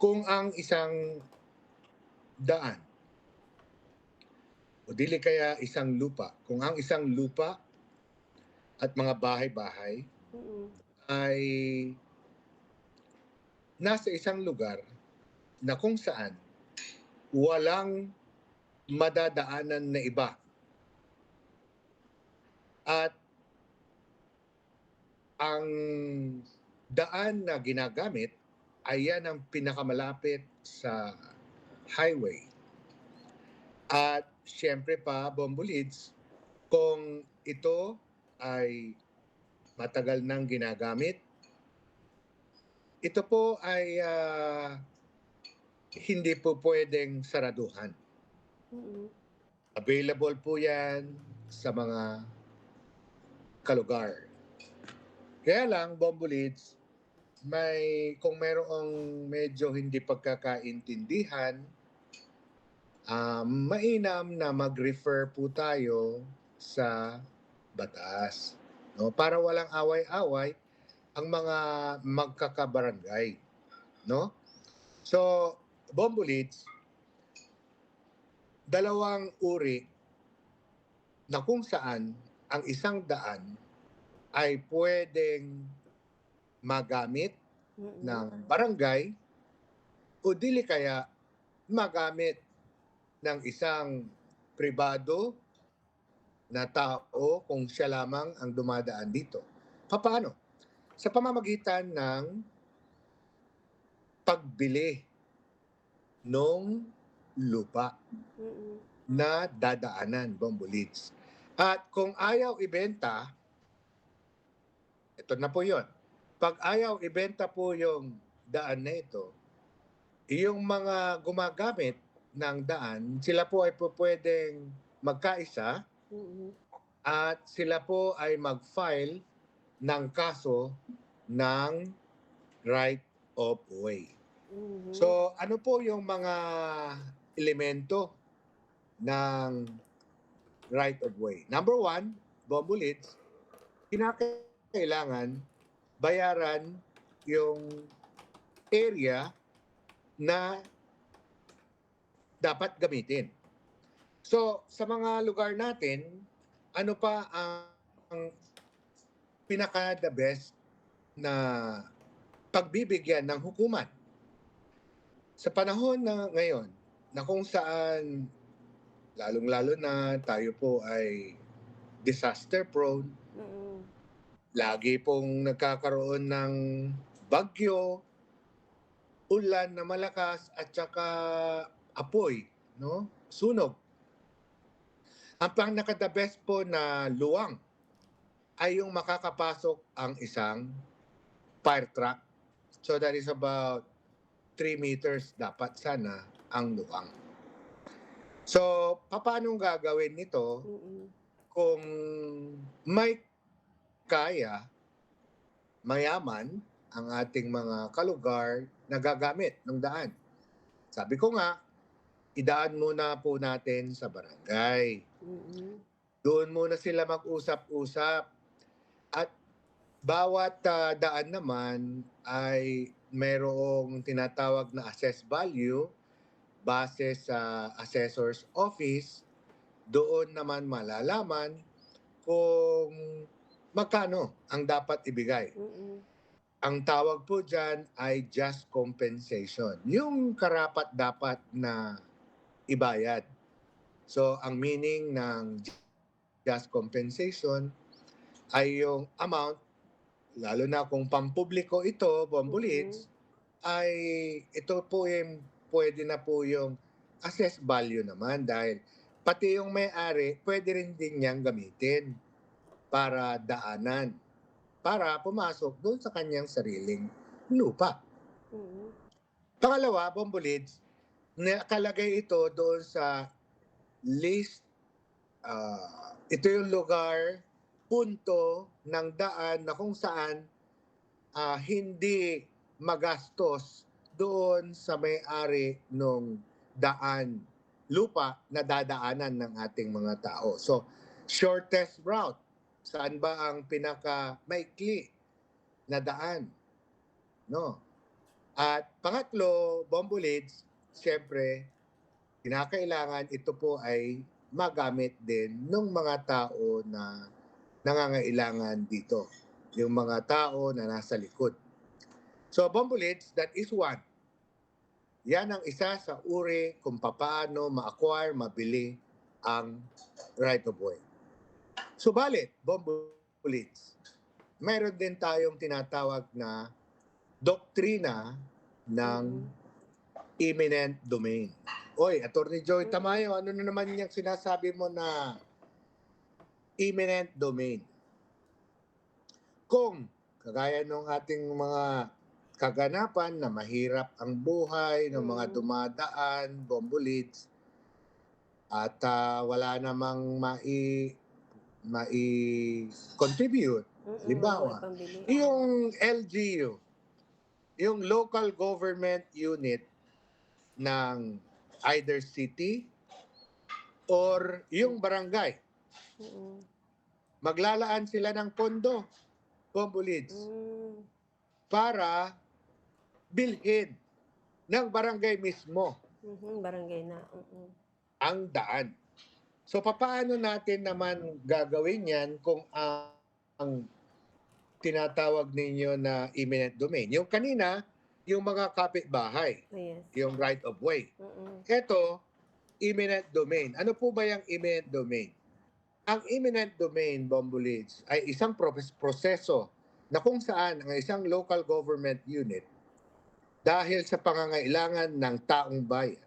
Kung ang isang daan o dili kaya isang lupa, kung ang isang lupa at mga bahay-bahay Mm, ay nasa isang lugar na kung saan walang madadaanan na iba at ang daan na ginagamit ay yan ang pinakamalapit sa highway. At siyempre pa, Bombulids, kung ito ay matagal nang ginagamit, ito po ay hindi po pwedeng saraduhan. mm, Available po yan sa mga kalugar. Kaya lang, Bombulids, kung merong medyo hindi pagkakaintindihan, mainam na mag-refer po tayo sa batas. No? Para walang away-away ang mga magkakabarangay. No? So, Bombulids, dalawang uri na kung saan ang isang daan ay pwedeng magamit mm, ng barangay o dili kaya magamit ng isang pribado na tao kung siya lamang ang dumadaan dito. Paano? Sa pamamagitan ng pagbili ng lupa mm, na dadaanan, Bombulids. At kung ayaw ibenta, ito na po yon. Pag ayaw ibenta po yung daan na ito, yung mga gumagamit ng daan, sila po ay po pwedeng magkaisa mm, at sila po ay mag-file ng kaso ng right of way. mhm, So, ano po yung mga elemento ng right of way? Number one, Bombulids, kinakailangan bayaran yung area na dapat gamitin. So, sa mga lugar natin, ano pa ang pinaka-the best na pagbibigyan ng hukuman? Sa panahon na ngayon, na kung saan lalong-lalo na tayo po ay disaster prone, mm, lagi pong nagkakaroon ng bagyo, ulan na malakas at saka apoy, no? Sunog. Ang pinaka-the best po na luwang ay yung makakapasok ang isang fire truck. So that is about 3 meters dapat sana ang luwang. So, paano gagawin nito mm, kung may kaya, mayaman ang ating mga kalugar na gagamit ng daan? Sabi ko nga, idaan muna po natin sa barangay. mm, Doon muna sila mag-usap-usap at bawat daan naman ay merong tinatawag na assessed value base sa assessor's office. Doon naman malalaman kung magkano ang dapat ibigay. mm, Ang tawag po dyan ay just compensation. Yung karapat dapat na ibayad. So, ang meaning ng just compensation ay yung amount, lalo na kung pampubliko ito, Bombulids, mm, ay ito po yung pwede na po yung assessed value naman dahil pati yung may-ari pwede rin din niyang gamitin para daanan, para pumasok doon sa kanyang sariling lupa. mm, Pangalawa, Bombulids, nakalagay ito doon sa list. Ito yung lugar, punto ng daan na kung saan hindi magastos doon sa may-ari ng daan, lupa na dadaanan ng ating mga tao. So, shortest route, saan ba ang pinaka maikli na daan? No? At pangatlo, Bombo Leads, siyempre, kinakailangan ito po ay magamit din ng mga tao na nangangailangan dito. Yung mga tao na nasa likod. So, Bombo Leads, that is one. Yan ang isa sa uri kung paano ma-acquire, mabili ang right of way. Subalit, Bombo Leads, meron din tayong tinatawag na doktrina ng eminent domain. Oy, Attorney Joy Tamayo, ano na naman yung sinasabi mo na eminent domain? Kung kagaya ng ating mga kaganapan na mahirap ang buhay ng mga dumadaan, Bombo Leads, at wala namang mai-contribute. Halimbawa, Pambili. yung LGU, yung local government unit ng either city or yung barangay. Maglalaan sila ng pondo, Bombo Leads, para bilhin ng barangay mismo Barangay na. ang daan. So papaano natin naman gagawin yan kung ang tinatawag ninyo na eminent domain? Yung kanina, yung mga kapitbahay, Yes. yung right of way. Ito, eminent domain. Ano po ba yung eminent domain? Ang eminent domain, Bombo Leads, ay isang proseso na kung saan ang isang local government unit dahil sa pangangailangan ng taong bayan